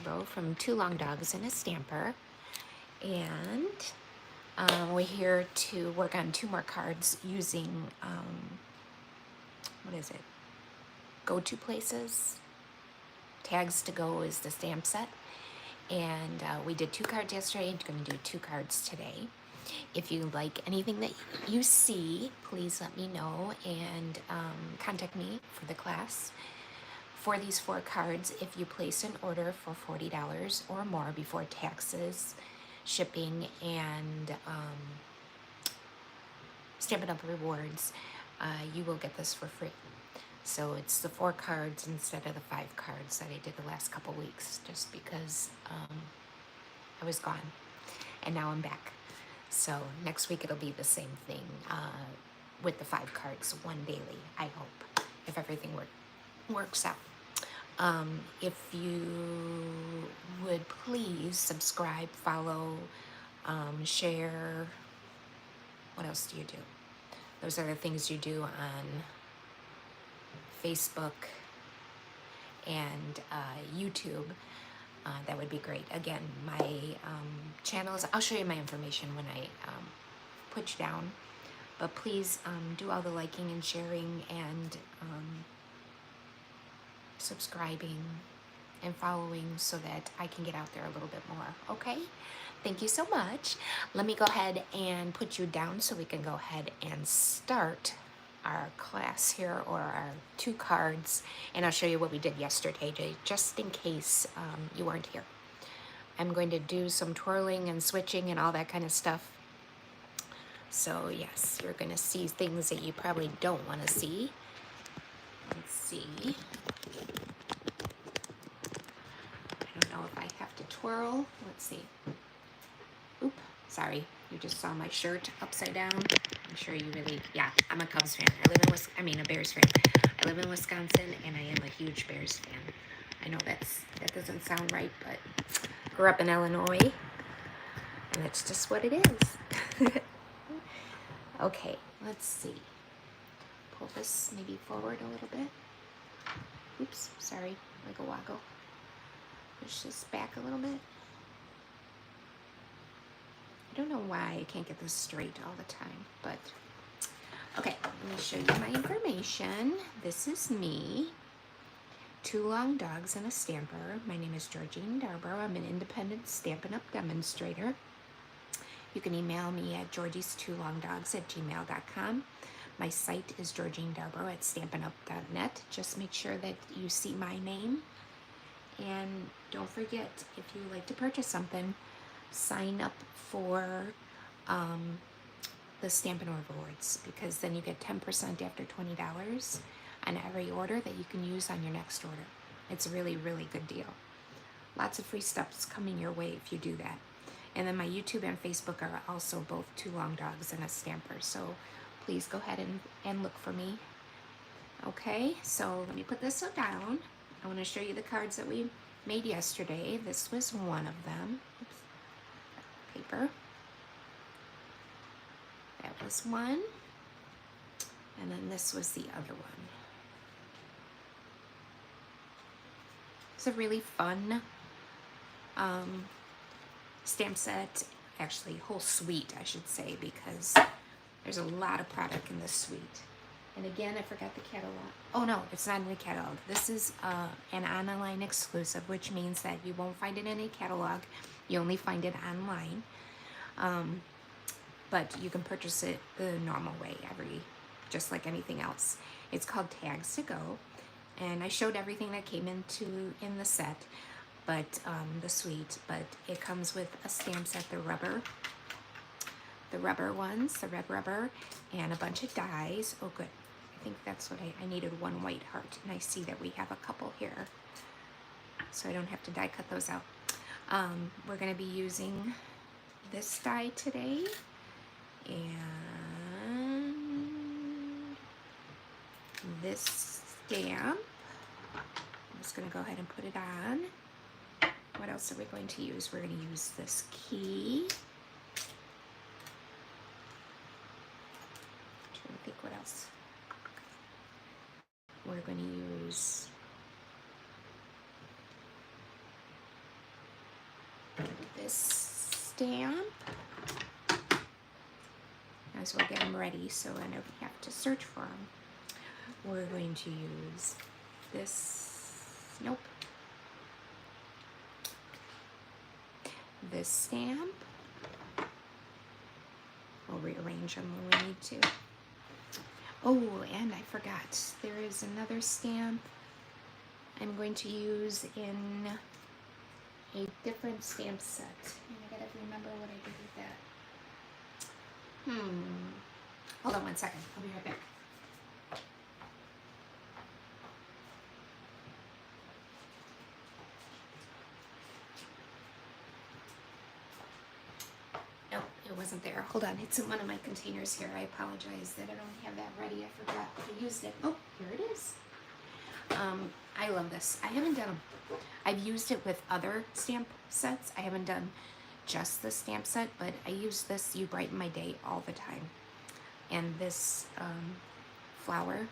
Darbo from Two Long Dogs and a Stamper, and we're here to work on 2 more cards using, what is it, Go-To Places. Tags to Go is the stamp set, and we did 2 cards yesterday, and going to do 2 cards today. If you like anything that you see, please let me know and contact me for the class. For these 4 cards, if you place an order for $40 or more before taxes, shipping, and Stampin' Up! Rewards, you will get this for free. So it's the 4 cards instead of the 5 cards that I did the last couple weeks, just because I was gone, and now I'm back. So next week it'll be the same thing with the 5 cards, 1 daily, I hope, if everything works out. If you would please subscribe, follow, share. What else do you do? Those are the things you do on Facebook and YouTube. That would be great. Again, my channels, I'll show you my information when I put you down. But please do all the liking and sharing and subscribing and following so that I can get out there a little bit more, okay? Thank you so much. Let me go ahead and put you down so we can go ahead and start our class here, or our 2 cards, and I'll show you what we did yesterday, just in case you weren't here. I'm going to do some twirling and switching and all that kind of stuff. So yes, you're going to see things that you probably don't want to see. Let's see. I don't know if I have to twirl. Let's see. Oop, sorry. You just saw my shirt upside down. I'm sure you really, yeah, I'm a Cubs fan. I live in a Bears fan. I live in Wisconsin, and I am a huge Bears fan. I know that doesn't sound right, but grew up in Illinois, and that's just what it is. Okay, let's see. Pull this maybe forward a little bit. Oops, sorry, wiggle woggle. Push this back a little bit. I don't know why I can't get this straight all the time, but okay, let me show you my information. This is me, 2 Long Dogs and a Stamper. My name is Georgine Darbo. I'm an independent Stampin' Up! Demonstrator. You can email me at georgies2longdogs@gmail.com. My site is georginedarbo@stampinup.net. Just make sure that you see my name. And don't forget, if you like to purchase something, sign up for the Stampin' Rewards, because then you get 10% after $20 on every order that you can use on your next order. It's a really, really good deal. Lots of free stuff's coming your way if you do that. And then my YouTube and Facebook are also both 2 Long Dogs and a Stamper. So please go ahead and look for me. Okay, so let me put this down. I want to show you the cards that we made yesterday. This was one of them. Oops. Paper. That was one. And then this was the other one. It's a really fun stamp set, actually whole suite I should say, because there's a lot of product in this suite. And again, I forgot the catalog. Oh no, it's not in the catalog. This is an online exclusive, which means that you won't find it in a catalog. You only find it online. But you can purchase it the normal way, just like anything else. It's called Tags to Go. And I showed everything that came in the set, but the suite, but it comes with a stamp set, the rubber ones, the red rubber, and a bunch of dies. Oh good, I think that's what I needed, 1 white heart, and I see that we have a couple here, so I don't have to die cut those out. We're going to be using this die today, and this stamp. I'm just going to go ahead and put it on. What else are we going to use? We're going to use this key. I'm trying to think what else. We're going to use this stamp. Might as well get them ready so I don't have to search for them. We're going to use this, nope, this stamp. We'll rearrange them when we need to. Oh, and I forgot, there is another stamp I'm going to use in a different stamp set. And I gotta remember what I did with that. Hold on one second, I'll be right back. Nope, it wasn't there. Hold on, it's in one of my containers here. I apologize that I don't have that ready. I forgot I used it. Oh, here it is. I love this. I haven't done them. I've used it with other stamp sets. I haven't done just the stamp set, but I use this You Brighten My Day all the time. And this flower.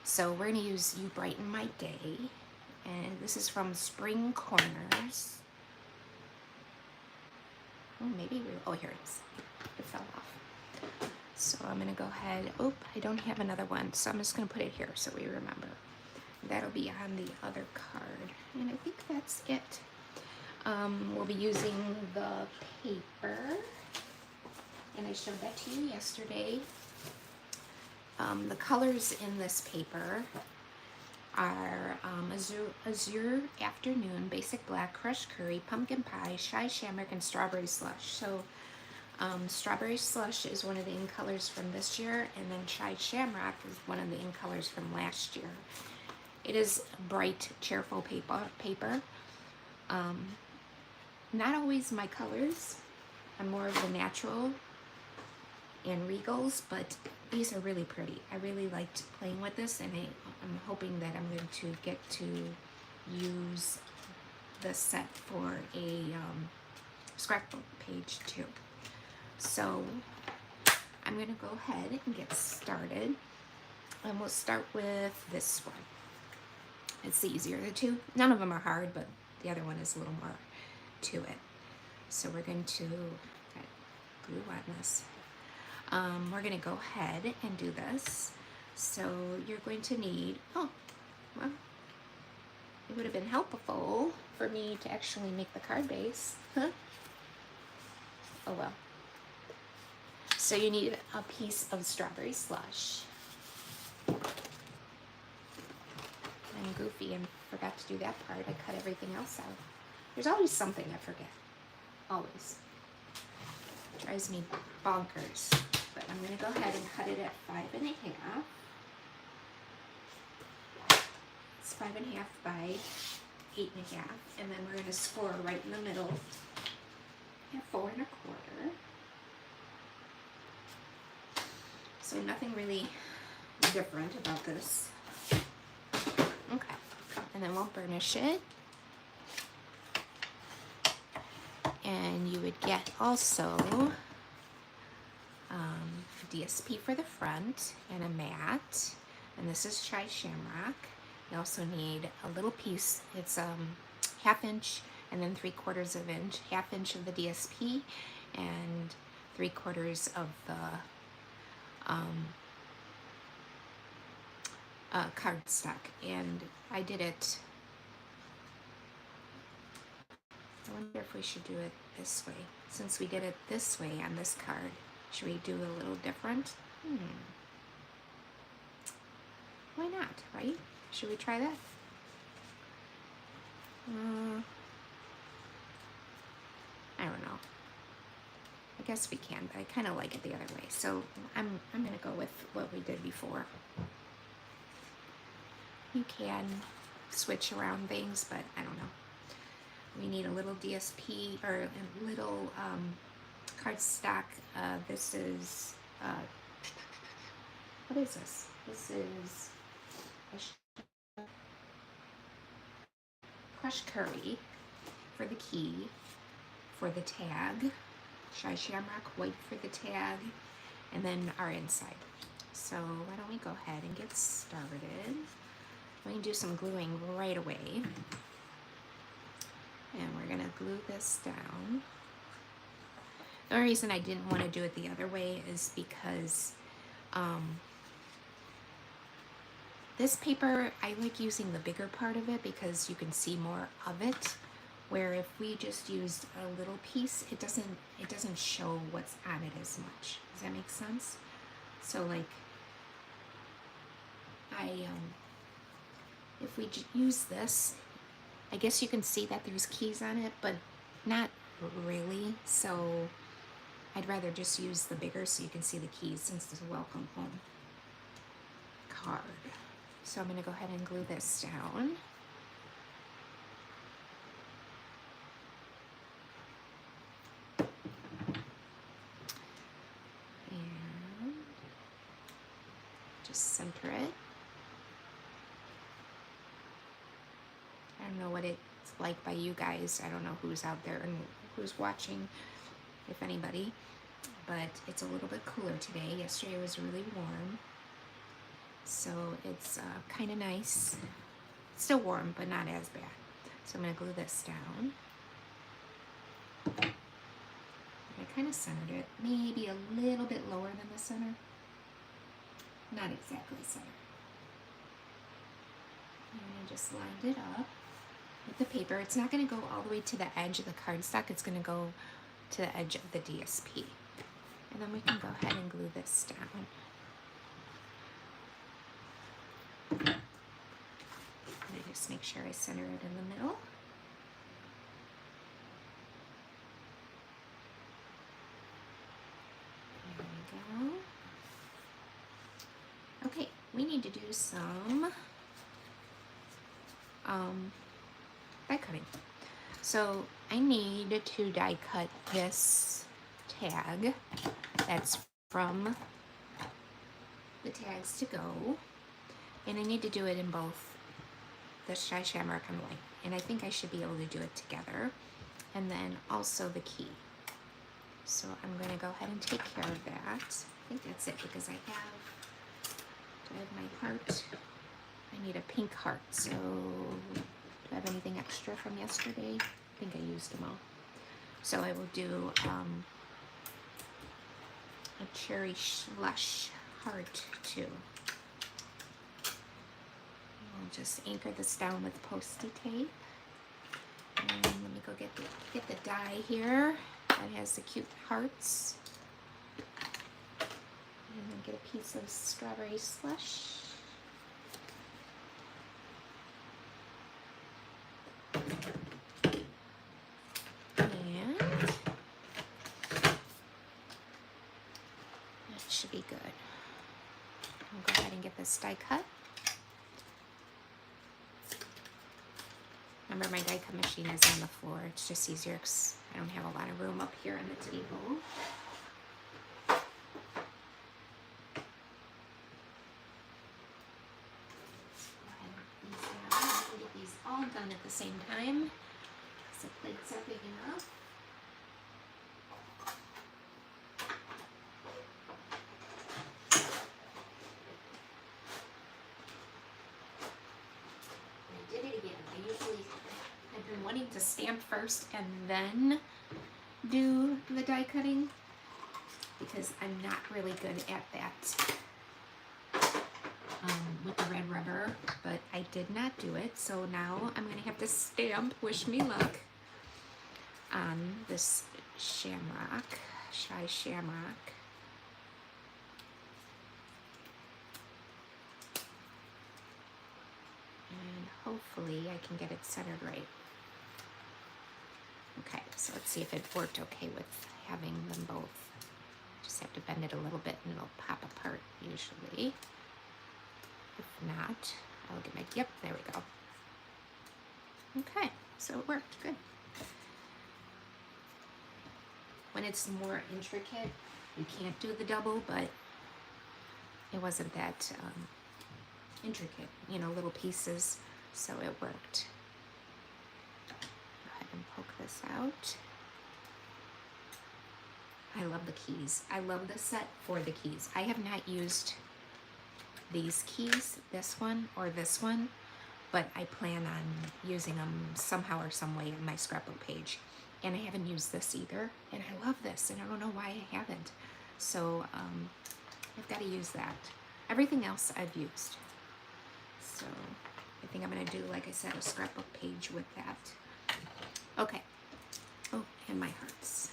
So we're going to use You Brighten My Day. And this is from Spring Corners. Oh, maybe oh, here it is. It fell off. So I'm going to go ahead. Oh, I don't have another one. So I'm just going to put it here so we remember. That'll be on the other card. And I think that's it. We'll be using the paper. And I showed that to you yesterday. The colors in this paper are Azure Afternoon, Basic Black, Crushed Curry, Pumpkin Pie, Shy Shamrock, and Strawberry Slush. So Strawberry Slush is one of the in colors from this year, and then Shy Shamrock is one of the in colors from last year. It is bright, cheerful paper. Not always my colors. I'm more of the natural and regals, but these are really pretty. I really liked playing with this, and I'm hoping that I'm going to get to use the set for a scrapbook page too. So I'm going to go ahead and get started, and we'll start with this one. It's the easier of the two. None of them are hard, but the other one is a little more to it. So we're going to get glue on this. We're going to go ahead and do this. So you're going to need, oh, well, it would have been helpful for me to actually make the card base. Huh? Oh well. So you need a piece of Strawberry Slush. I'm goofy and forgot to do that part. I cut everything else out. There's always something I forget. Always. It drives me bonkers. But I'm going to go ahead and cut it at 5.5. It's 5.5 by 8.5. And then we're going to score right in the middle at 4.25. So nothing really different about this. Okay. And then we'll burnish it. And you would get also DSP for the front and a mat, and this is Shy Shamrock. You also need a little piece. It's 1/2 inch and then 3/4 inch, 1/2 inch of the DSP and 3/4 of the cardstock. And I did it. I wonder if we should do it this way. Since we did it this way on this card, should we do a little different? Why not, right? Should we try that? I don't know. I guess we can, but I kind of like it the other way. So I'm going to go with what we did before. You can switch around things, but I don't know. We need a little DSP or a little cardstock. This is, what is this? This is Crushed Curry for the key, for the tag, Shy Shamrock white for the tag, and then our inside. So why don't we go ahead and get started. We can do some gluing right away. And we're going to glue this down. The only reason I didn't want to do it the other way is because this paper, I like using the bigger part of it because you can see more of it. Where if we just used a little piece, it doesn't show what's on it as much. Does that make sense? So like, if we use this, I guess you can see that there's keys on it, but not really. So I'd rather just use the bigger so you can see the keys since it's a welcome home card. So I'm gonna go ahead and glue this down. And just center it. I don't know what it's like by you guys. I don't know who's out there and who's watching, if anybody, but it's a little bit cooler today. Yesterday was really warm, so it's kind of nice. Still warm, but not as bad. So I'm going to glue this down. I kind of centered it, maybe a little bit lower than the center. Not exactly center. And I just lined it up with the paper. It's not going to go all the way to the edge of the cardstock. It's going to go to the edge of the DSP. And then we can go ahead and glue this down. And I just make sure I center it in the middle. There we go. Okay, we need to do some die cutting. So I need to die cut this tag that's from the Tags to Go, and I need to do it in both the Shy Shamrock and white, and I think I should be able to do it together, and then also the key. So I'm going to go ahead and take care of that. I think that's it because I have my heart. I need a pink heart, so do I have anything extra from yesterday? I think I used them all. So I will do a cherry slush heart too. I'll just anchor this down with Post-it tape. And let me go get the die here that has the cute hearts. And then get a piece of strawberry slush. And that should be good. I'll go ahead and get this die cut. Remember, my die cut machine is on the floor. It's just easier because I don't have a lot of room up here on the table. Get these all done at the same time. So plates are big enough. I did it again. I've been wanting to stamp first and then do the die cutting because I'm not really good at that with the red rubber, but I did not do it, so now I'm gonna have to stamp Wish Me Luck on this shamrock, Shy Shamrock. And hopefully I can get it centered right. Okay, so let's see if it worked okay with having them both. Just have to bend it a little bit and it'll pop apart usually. If not, I'll get my, yep, there we go. Okay, so it worked, good. When it's more intricate, you can't do the double, but it wasn't that intricate, you know, little pieces, so it worked. Go ahead and poke this out. I love the keys. I love the set for the keys. I have not used these keys, this one or this one, but I plan on using them somehow or some way on my scrapbook page. And I haven't used this either, and I love this, and I don't know why I haven't. So I've got to use that. Everything else I've used. So I think I'm gonna do, like I said, a scrapbook page with that. Okay. Oh, and my hearts.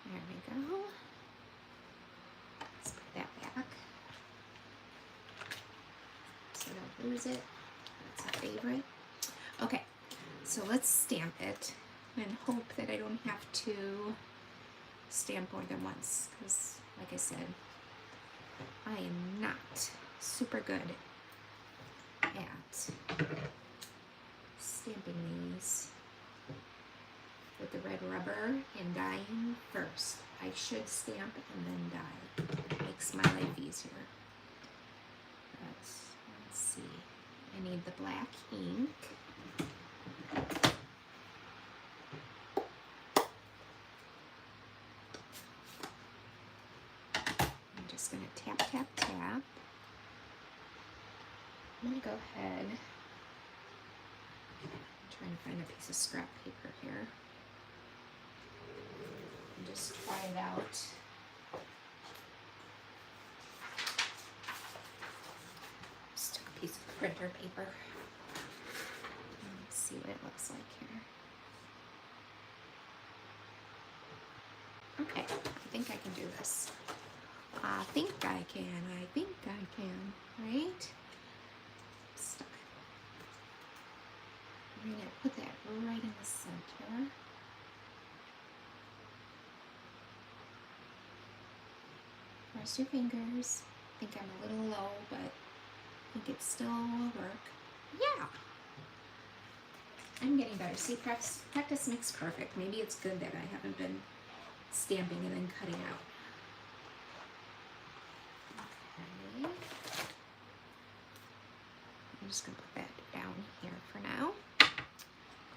There we go. Let's put that back so I don't lose it. That's a favorite. Okay, so let's stamp it and hope that I don't have to stamp more than once, because like I said, I am not super good at stamping these with the red rubber and dyeing first. I should stamp and then dye. It makes my life easier. But let's see. I need the black ink. I'm just going to tap, tap, tap. I'm going to go ahead. I'm trying to find a piece of scrap paper here. And just try it out. Just took a piece of printer paper. Let's see what it looks like here. Okay, I think I can do this. I think I can. I think I can. Right? Stuck. I'm going to put that right in the center. Cross your fingers. I think I'm a little low, but I think it still will work. Yeah! I'm getting better. See, practice makes perfect. Maybe it's good that I haven't been stamping and then cutting out. Okay. I'm just going to put that down here for now.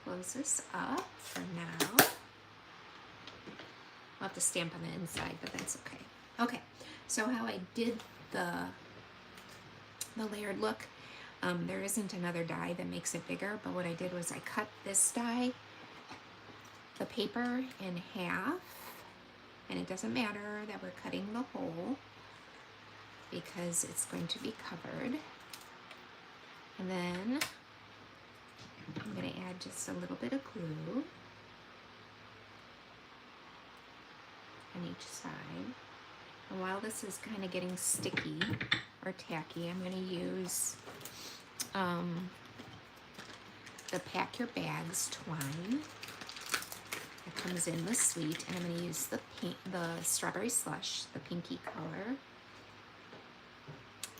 Close this up for now. I'll have to stamp on the inside, but that's okay. Okay, so how I did the layered look, there isn't another die that makes it bigger, but what I did was I cut this die, the paper, in half, and it doesn't matter that we're cutting the hole because it's going to be covered. And then I'm going to add just a little bit of glue on each side. And while this is kind of getting sticky or tacky, I'm going to use the Pack Your Bags twine. It comes in the sweet, and I'm going to use the strawberry slush, the pinky color,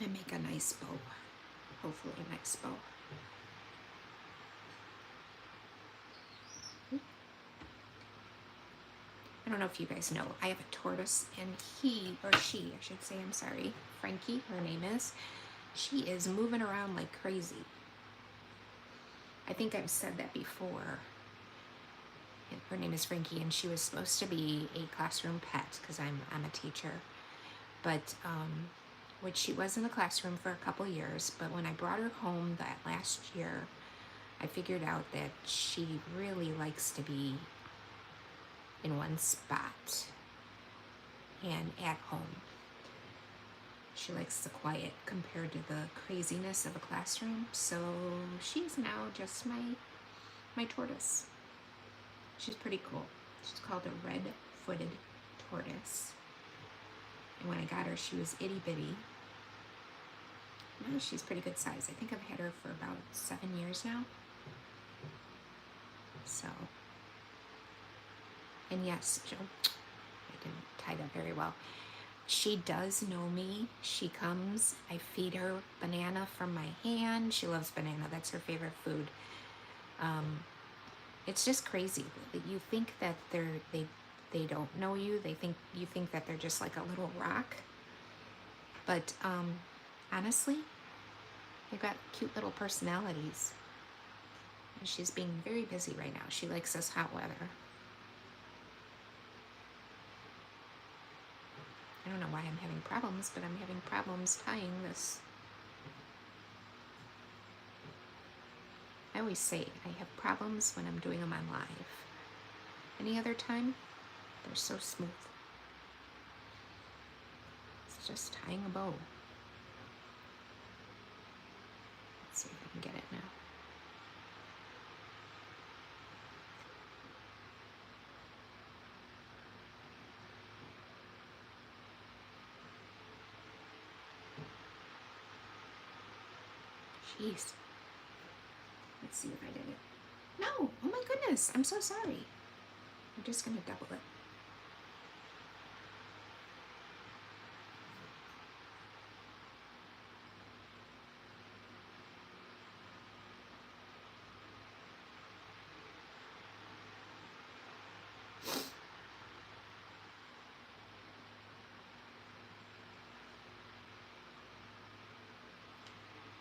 and make a nice bow. Hopefully a nice bow. I don't know if you guys know, I have a tortoise, and he, or she, I should say, I'm sorry, Frankie, her name is, she is moving around like crazy. I think I've said that before. Her name is Frankie, and she was supposed to be a classroom pet because I'm a teacher. But, which she was in the classroom for a couple years, but when I brought her home that last year, I figured out that she really likes to be in one spot and at home. She likes the quiet compared to the craziness of a classroom, so she's now just my tortoise. She's pretty cool. She's called a red-footed tortoise. And when I got her, she was itty-bitty. Now she's pretty good size. I think I've had her for about 7 years now. So, and yes, Joe, I didn't tie that very well. She does know me. She comes, I feed her banana from my hand. She loves banana. That's her favorite food. It's just crazy. You think that they don't know you. You think that they're just like a little rock. But honestly, they've got cute little personalities. And she's being very busy right now. She likes this hot weather. I don't know why I'm having problems, but I'm having problems tying this. I always say I have problems when I'm doing them on live. Any other time, they're so smooth. It's just tying a bow. Let's see if I can get it now. Jeez. Let's see if I did it. No! Oh my goodness! I'm so sorry. I'm just gonna double it.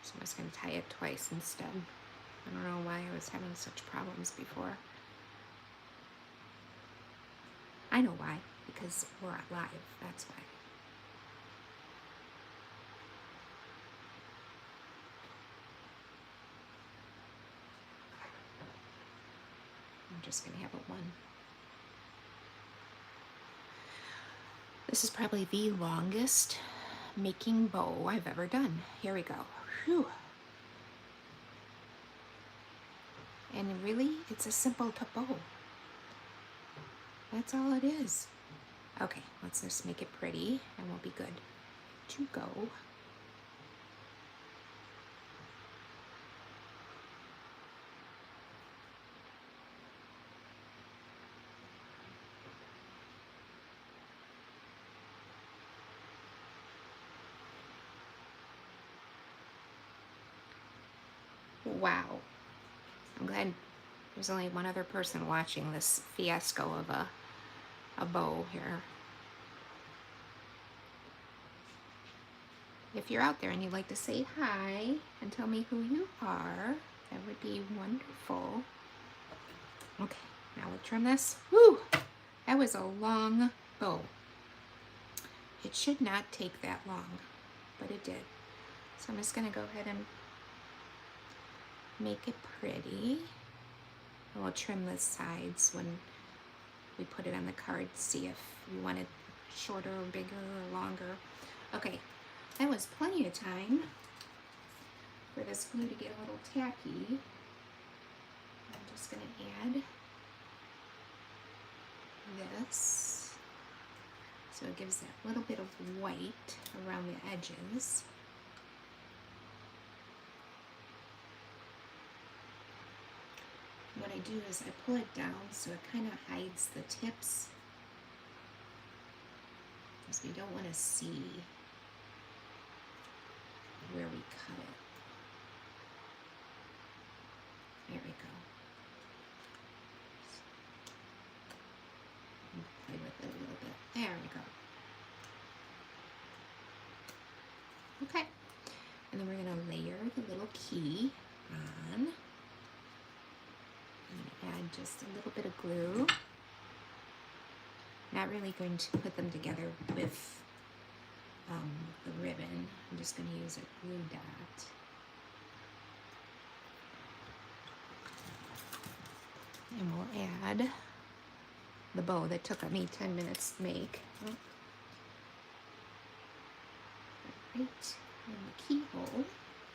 So I'm just gonna tie it twice instead. I don't know why I was having such problems before. I know why, because we're live, that's why. I'm just gonna have a 1. This is probably the longest making bow I've ever done. Here we go. Whew. And really, it's a simple bow. That's all it is. Okay, let's just make it pretty and we'll be good to go. Wow. I'm glad there's only one other person watching this fiasco of a bow here. If you're out there and you'd like to say hi and tell me who you are, that would be wonderful. Okay, now we'll trim this. Woo! That was a long bow. It should not take that long, but it did. So I'm just gonna go ahead and make it pretty. And we'll trim the sides when we put it on the card, see if we want it shorter or bigger or longer. Okay, that was plenty of time for this glue to get a little tacky. I'm just gonna add this so it gives that little bit of white around the edges. What I do is I pull it down so it kind of hides the tips, because we don't want to see where we cut it. There we go. Play with it a little bit. There we go. Okay. And then we're going to layer the little key on. I'm going to add just a little bit of glue. Not really going to put them together with the ribbon. I'm just going to use a glue dot. And we'll add the bow that took me 10 minutes to make. Right in the keyhole,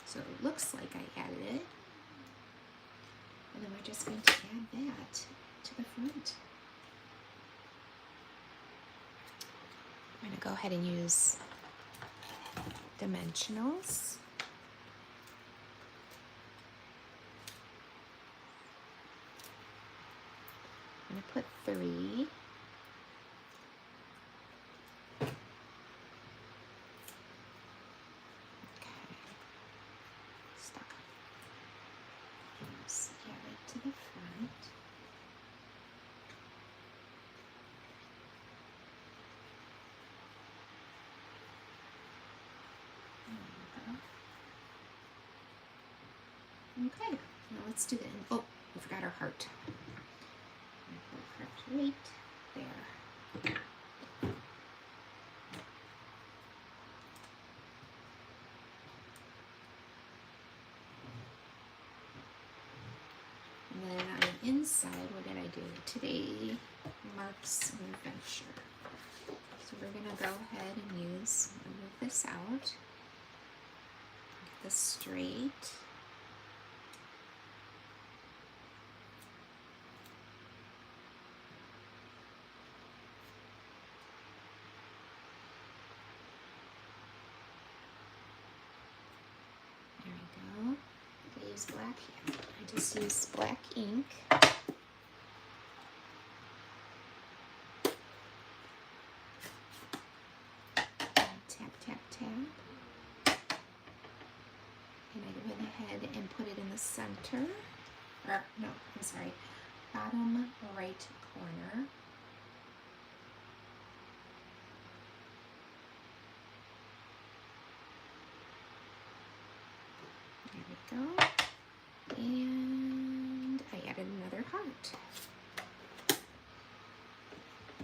so it looks like I added it. And then we're just going to add that to the front. I'm going to go ahead and use dimensionals. I'm going to put 3. To the front. Okay, now let's do the, oh, we forgot our heart. Heart right there. inside, what did I do? Today marks an adventure. So we're gonna go ahead and move this out. Get this straight. There we go. I use black. I just use black ink. Tap, tap, tap. And I went ahead and put it in the center. Or, no, I'm sorry. Bottom right corner. There we go. And I added another heart.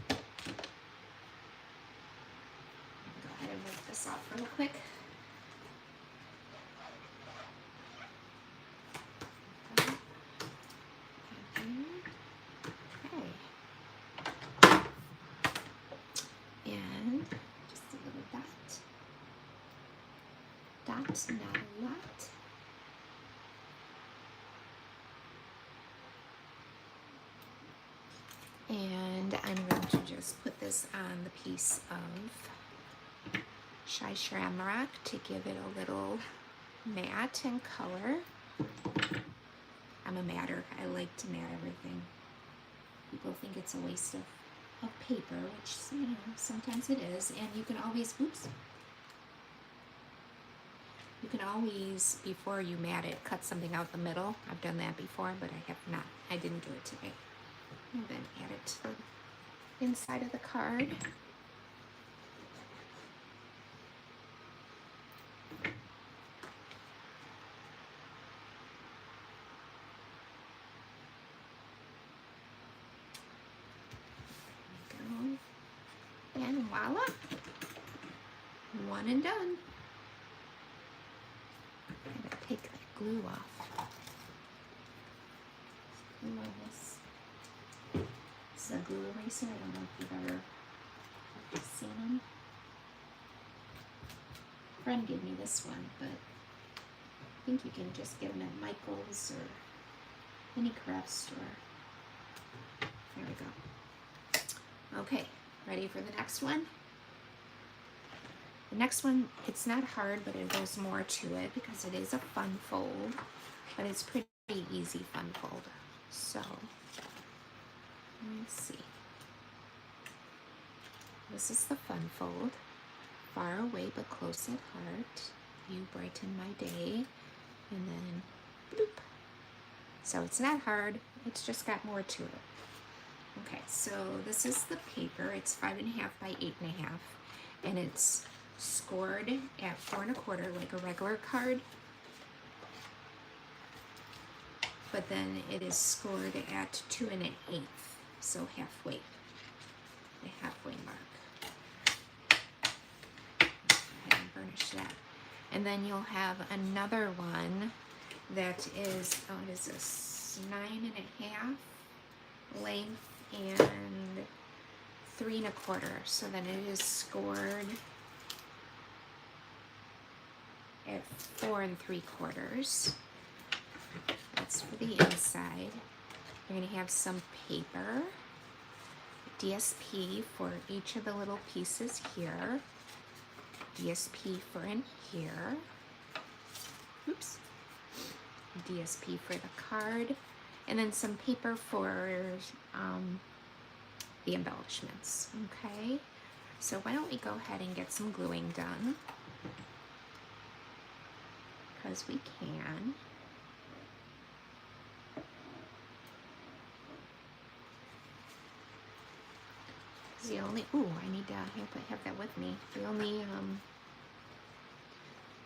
Go ahead and wipe this off real quick. Okay. And just a little dot. Dot, not a lot. And I'm going to just put this on the piece of Shy Shamrock to give it a little matte and color. I'm a matter. I like to matte everything. People think it's a waste of paper, which, you know, sometimes it is. And you can always, oops. You can always, before you matte it, cut something out the middle. I've done that before, but I have not. I didn't do it today. And then add it to the inside of the card. Go. And voila! One and done. I'm gonna take that glue off. Glue on this. This is a glue eraser. I don't know if you've ever seen them. A friend gave me this one, but I think you can just get them at Michael's or any craft store. There we go. Okay, ready for the next one? The next one, it's not hard, but there's more to it because it is a fun fold, but it's pretty easy fun fold. So, let's see. This is the fun fold. Far away but close at heart. You brighten my day. And then, bloop. So it's not hard. It's just got more to it. Okay, so this is the paper. It's 5.5 by 8.5. And it's scored at 4 1/4 like a regular card. But then it is scored at 2 1/8, so halfway, the halfway mark. Go ahead and burnish that. And then you'll have another one that is, what is this, 9.5 length and 3 1/4. So then it is scored at 4 3/4. That's for the inside. You're going to have some paper, DSP for each of the little pieces here, DSP for in here, oops, DSP for the card, and then some paper for the embellishments, okay? So why don't we go ahead and get some gluing done, because we can. The only, ooh, I need to have that with me. The only,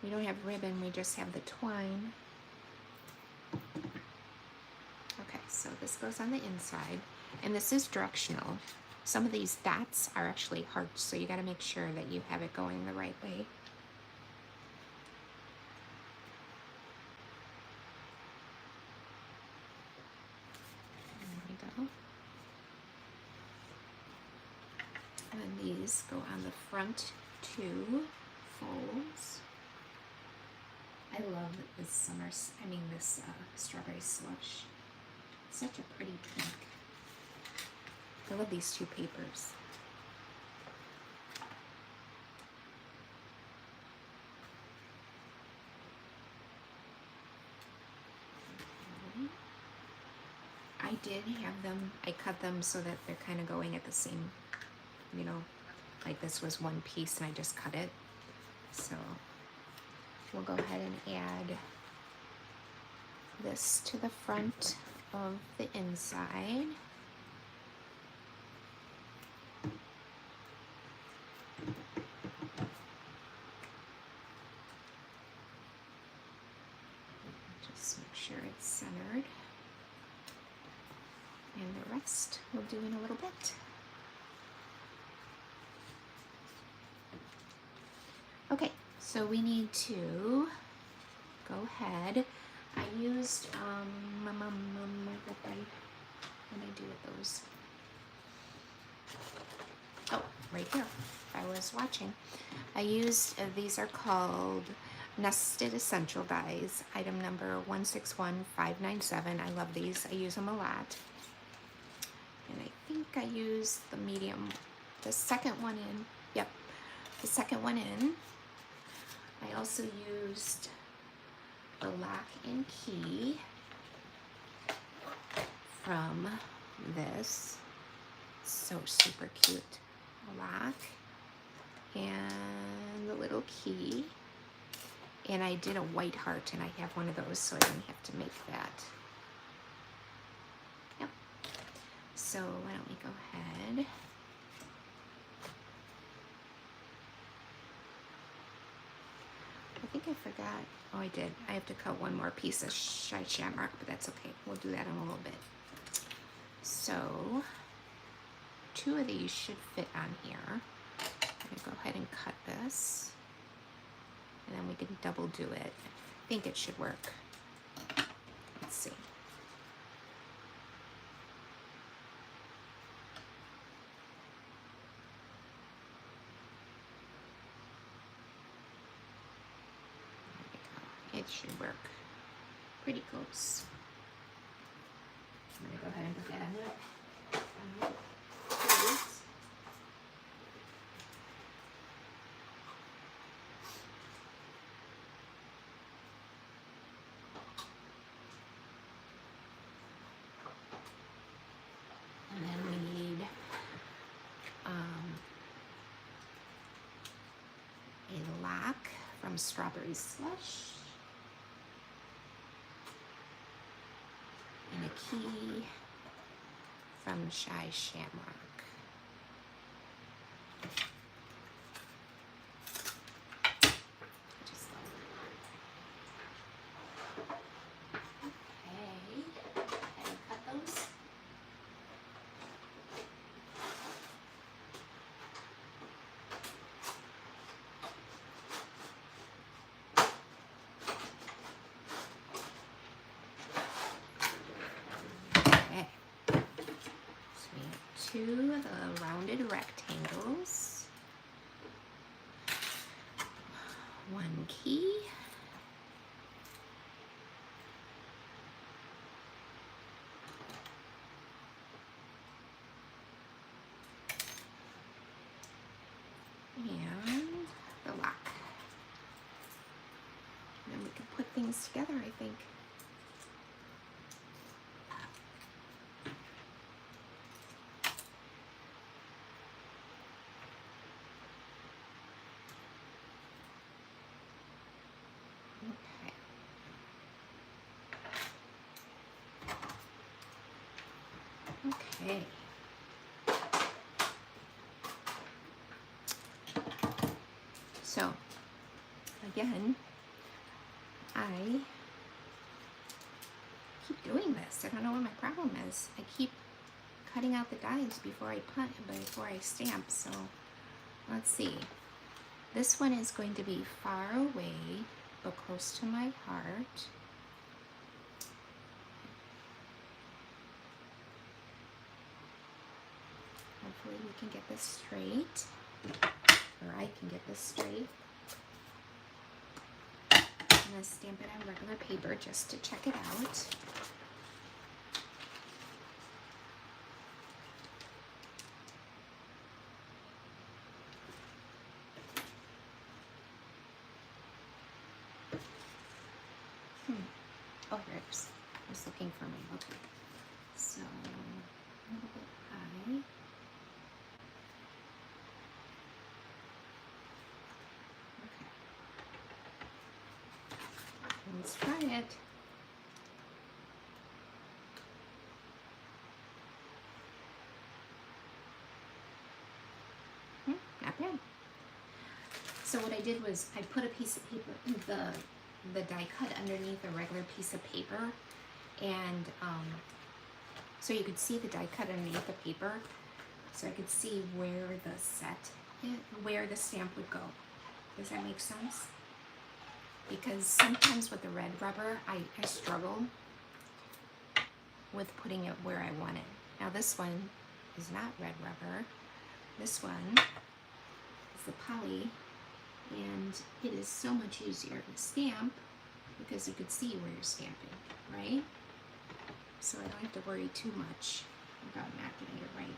we don't have ribbon, we just have the twine. Okay, so this goes on the inside, and this is directional. Some of these dots are actually hearts, so you gotta make sure that you have it going the right way. And then these go on the front two folds. I love this this strawberry slush. Such a pretty pink. I love these two papers. I did have them, I cut them so that they're kind of going at the same, you know, like this was one piece and I just cut it. So we'll go ahead and add this to the front of the inside. Just make sure it's centered. And the rest we'll do in a little bit. Okay, so we need to go ahead. I used, what did I do with those? Oh, right here. I was watching. I used, these are called Nested Essential Dies, item number 161597. I love these. I use them a lot. And I think I used the medium, the second one in. Yep, the second one in. I also used the Lock and Key from this. So super cute. A lock and the little key. And I did a white heart, and I have one of those, so I didn't have to make that. Yep. So why don't we go ahead. I think I forgot. Oh, I did. I have to cut one more piece of Shy Shamrock, but that's okay. We'll do that in a little bit. So, two of these should fit on here. I'm going to go ahead and cut this. And then we can double do it. I think it should work. Let's see. It should work pretty close. I'm going to go ahead and put that on it. And then we need a lock from Strawberry Slush. And a key from Shy Shamrock. Two of the rounded rectangles, one key, and the lock. And then we can put things together, I think. Okay. So, again, I keep doing this. I don't know what my problem is. I keep cutting out the dies before I before I stamp. So, let's see. This one is going to be far away, but close to my heart. hopefully we can get this straight, or I can get this straight. I'm going to stamp it on regular paper just to check it out. Oh, here it is. I was looking for me. Okay. So, a little bit high. Okay. Let's try it. Not bad. So what I did was I put a piece of paper, the die cut underneath a regular piece of paper, and so you could see the die cut underneath the paper, so I could see where where the stamp would go. Does that make sense? Because sometimes with the red rubber, I struggle with putting it where I want it. Now this one is not red rubber. This one is the poly, and it is so much easier to stamp because you could see where you're stamping, right? So I don't have to worry too much about not getting it right.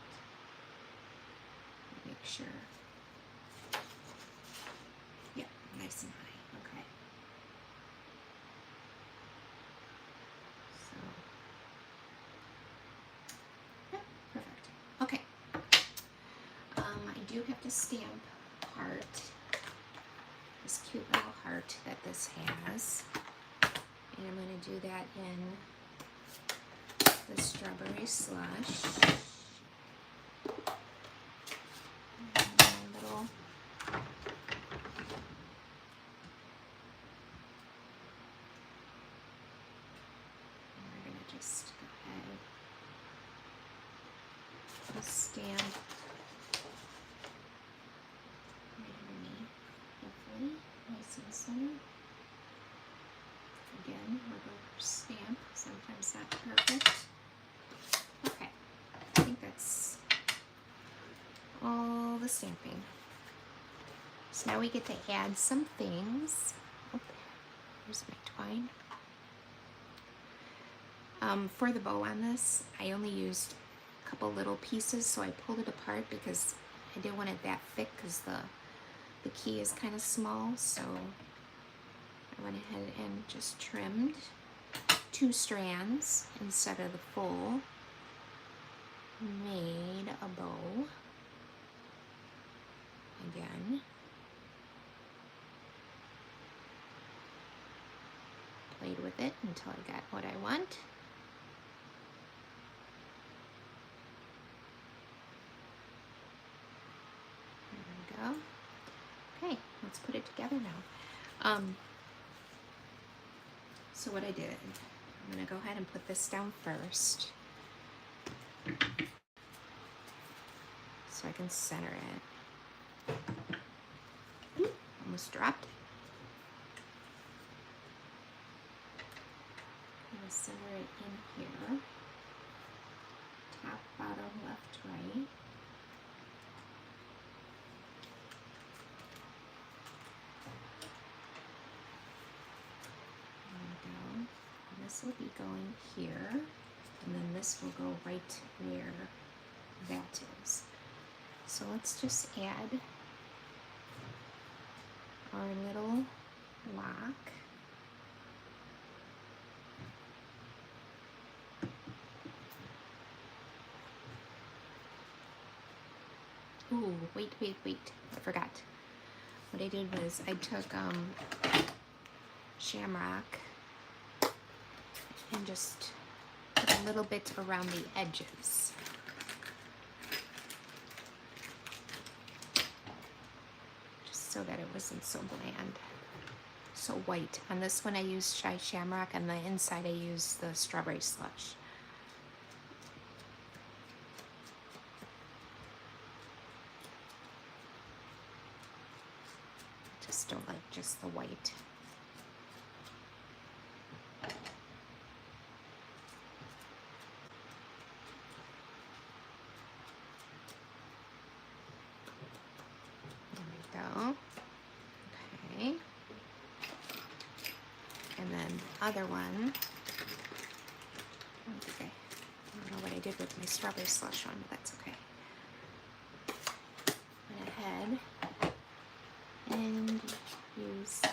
Make sure. Yeah, nice and high. Okay. So, yeah, perfect. Okay. I do have to stamp heart. This cute little heart that this has. And I'm going to do that in the strawberry slush. Just go ahead and stamp right underneath, hopefully, nice and center. Again, rubber stamp, sometimes not perfect. Okay, I think that's all the stamping. So now we get to add some things. Oh, here's my twine. For the bow on this, I only used a couple little pieces, so I pulled it apart because I didn't want it that thick because the key is kind of small, so I went ahead and just trimmed 2 strands instead of the full, made a bow again. Played with it until I got what I want. There we go. Okay, let's put it together now. So what I did, I'm going to go ahead and put this down first so I can center it. Ooh, almost dropped it. I'm going to center it in here. Top, bottom, left, right. This will be going here, and then this will go right where that is. So let's just add our little lock. Ooh, wait, I forgot. What I did was I took shamrock and just put a little bit around the edges. Just so that it wasn't so bland, so white. On this one I used Shy Shamrock, and the inside I used the strawberry slush. Just don't like just the white. other one, I don't know what I did with my strawberry slush one, but that's okay. Went ahead and used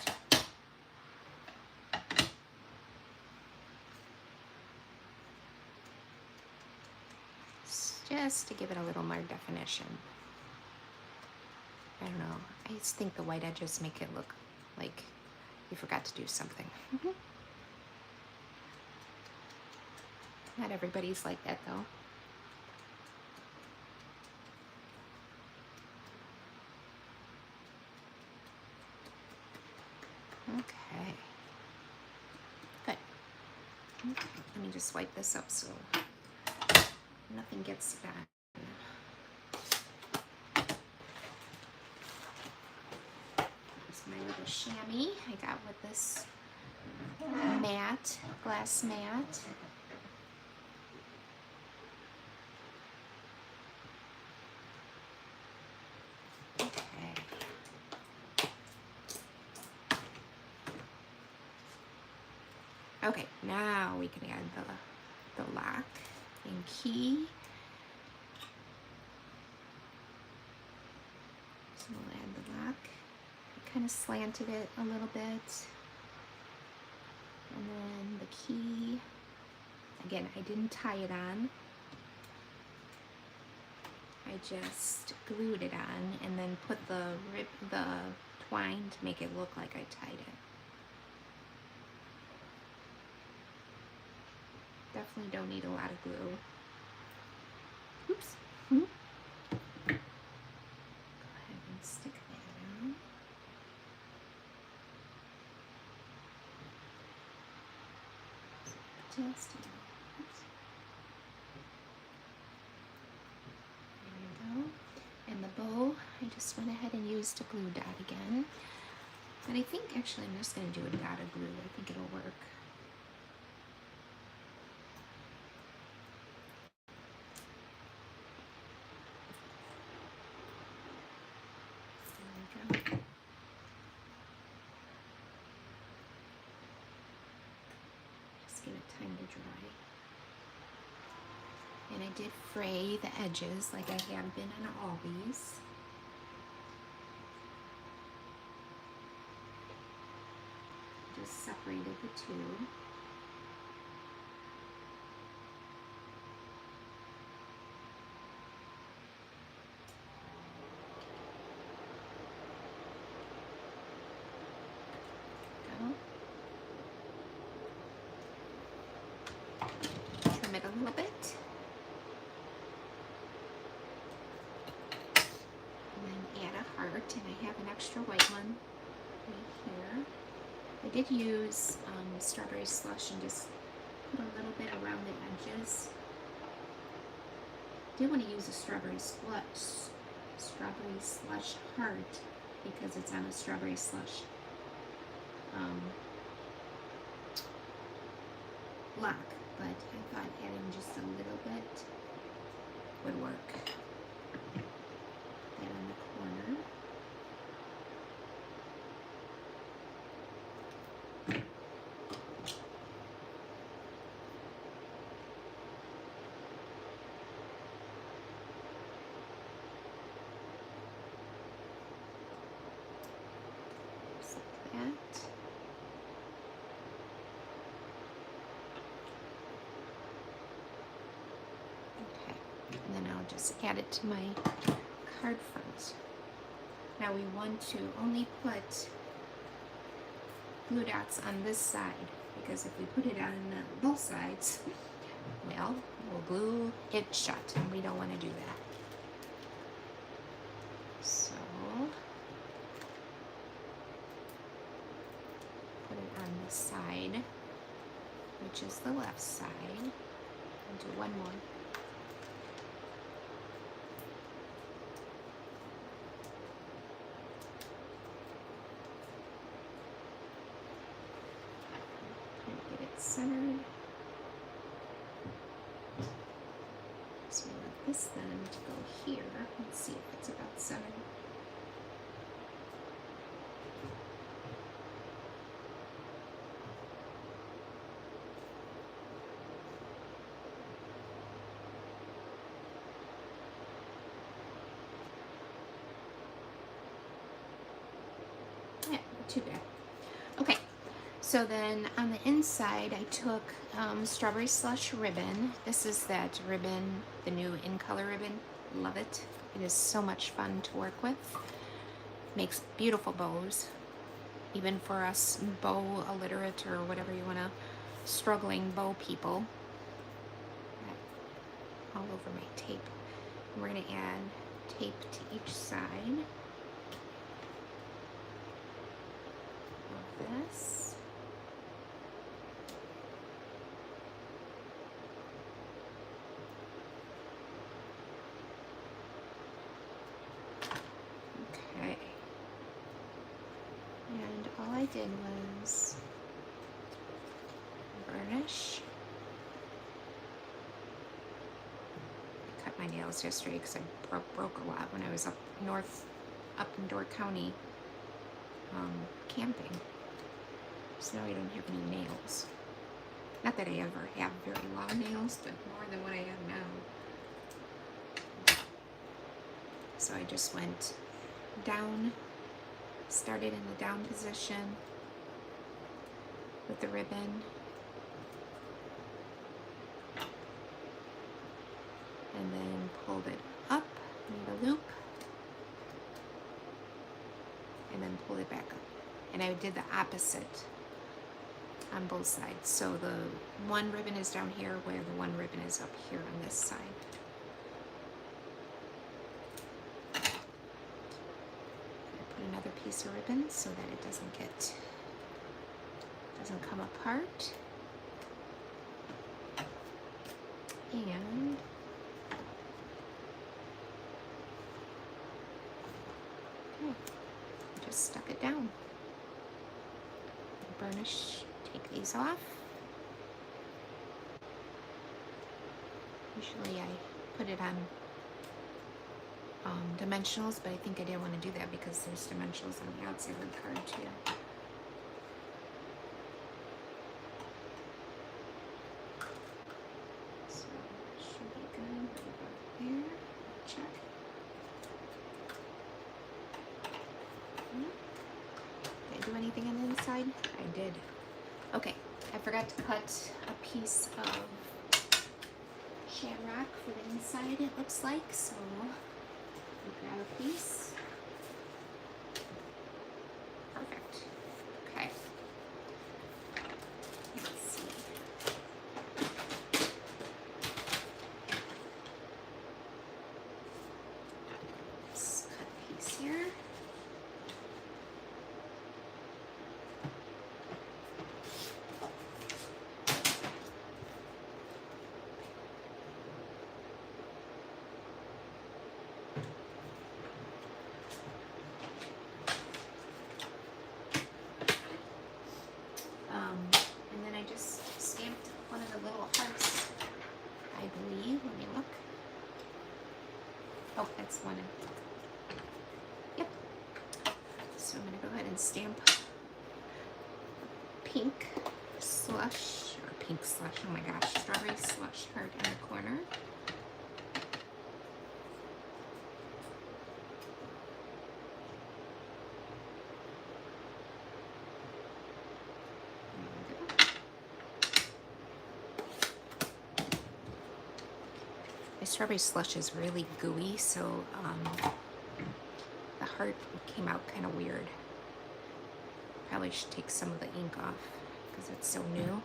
just to give it a little more definition. I don't know. I just think the white edges make it look like you forgot to do something. Not everybody's like that though. Okay. Good. Okay. Let me just wipe this up so nothing gets bad. Here's my little chamois I got with this mat, glass mat. Okay, now we can add the lock and key. So we'll add the lock. I kind of slanted it a little bit. And then the key. Again, I didn't tie it on. I just glued it on and then put the twine to make it look like I tied it. Definitely don't need a lot of glue. Oops. Go ahead and stick that on. Just oops. There we go. And the bow, I just went ahead and used a glue dot again. And I think actually I'm just going to do a dot of glue. I think it'll work. Give it time to dry. And I did fray the edges like I have been on all these. Just separated the two. Trim it a little bit. And then add a heart, and I have an extra white one right here. I did use strawberry slush and just put a little bit around the edges. I did want to use a strawberry slush heart because it's on a strawberry slush lock, but I thought adding just a little bit would work. That on the corner. Just like that. And then I'll just add it to my card front. Now we want to only put glue dots on this side, because if we put it on both sides, well, we'll glue it shut, and we don't want to do that. So put it on this side, which is the left side, and do one more. Centered. So we want this then to go here. Let's see if it's about centered. too bad. Okay, so then on the inside, I took strawberry slush ribbon. This is that ribbon, the new in color ribbon. Love it. It is so much fun to work with. Makes beautiful bows, even for us bow illiterate or whatever you want to, struggling bow people. All over my tape. And we're going to add tape to each side of this. Okay. And all I did was burnish. I cut my nails yesterday because I broke a lot when I was up in Door County camping. So now I don't have any nails. Not that I ever have very long nails, but more than what I have now. So I just went down, started in the down position with the ribbon, and then pulled it up, made a loop, and then pulled it back up. And I did the opposite on both sides. So the one ribbon is down here where the one ribbon is up here on this side. Another piece of ribbon so that it doesn't come apart. And okay, just stuck it down. Burnish, take these off. Usually I put it on dimensionals, but I think I didn't want to do that because there's dimensionals on the outside of the card too. So it should be good right about there. Check. Did I do anything on the inside? I did. Okay, I forgot to cut a piece of shamrock for the inside, it looks like, so grab a piece. Perfect. Okay. Let's see. Let's cut a piece here. And then I just stamped one of the little hearts, I believe. Let me look. Oh, that's one. Yep. So I'm going to go ahead and stamp pink slush, or pink slush, oh my gosh, strawberry slush heart in the corner. My strawberry slush is really gooey, so the heart came out kind of weird. Probably should take some of the ink off because it's so new.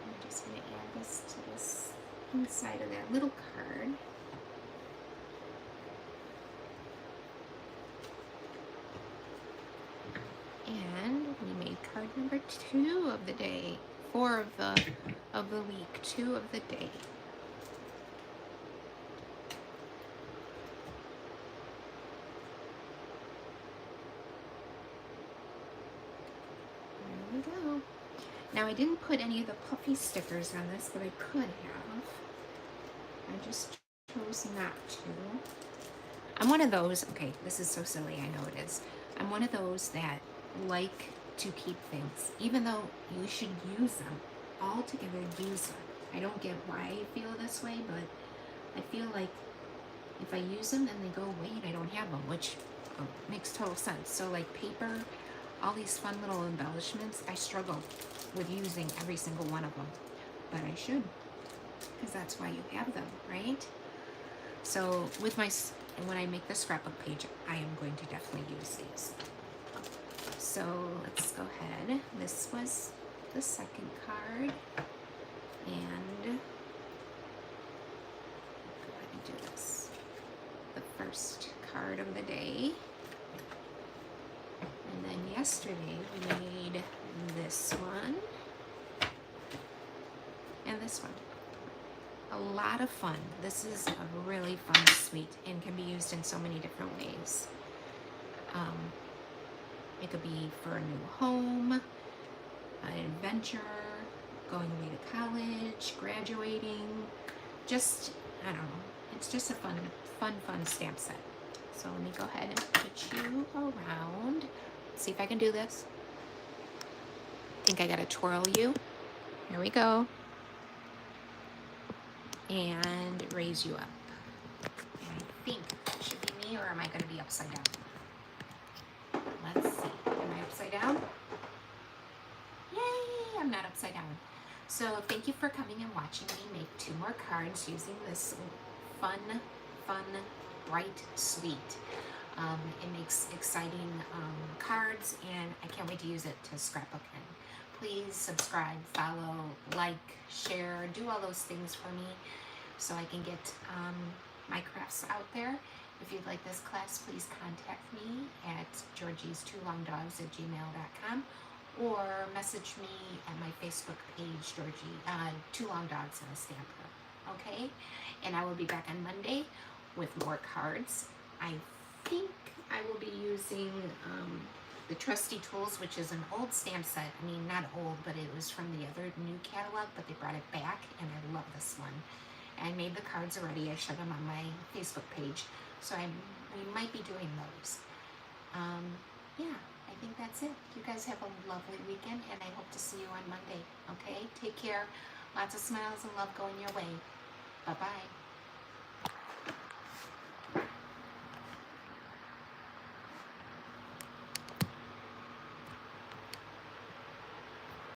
I'm just going to add this to this inside of that little card. And we made card number 2 of the day. 4 of the week, 2 of the day. There we go. Now I didn't put any of the puffy stickers on this, but I could have. I just chose not to. I'm one of those, okay, this is so silly, I know it is. I'm one of those that like to keep things, even though you should use them. All together, use them. I don't get why I feel this way, but I feel like If I use them, then they go away and I don't have them, which makes total sense. So like paper, all these fun little embellishments, I struggle with using every single one of them, but I should, because that's why you have them, right? So with when I make the scrapbook page, I am going to definitely use these. So let's go ahead. This was the second card, and go ahead and do this. The first card of the day. And then yesterday we made this one and this one. A lot of fun. This is a really fun suite and can be used in so many different ways. It could be for a new home, an adventure, going away to college, graduating, just, I don't know, it's just a fun stamp set. So let me go ahead and put you around. Let's see if I can do this. I think I gotta twirl you. Here we go. And raise you up. And I think that should be me, or am I gonna be upside down? Let's see. Am I upside down? Yay! I'm not upside down. So thank you for coming and watching me make 2 more cards using this fun, bright suite. It makes exciting cards, and I can't wait to use it to scrapbook in. Please subscribe, follow, like, share, do all those things for me so I can get my crafts out there. If you'd like this class, please contact me at georgies2longdogs@gmail.com or message me at my Facebook page, Georgie, 2 Long Dogs and a Stamper, okay? And I will be back on Monday with more cards. I think I will be using the Trusty Tools, which is an old stamp set. I mean, not old, but it was from the other new catalog, but they brought it back, and I love this one. I made the cards already. I showed them on my Facebook page, so we might be doing those. Yeah, I think that's it. You guys have a lovely weekend, and I hope to see you on Monday, okay? Take care. Lots of smiles and love going your way. Bye-bye.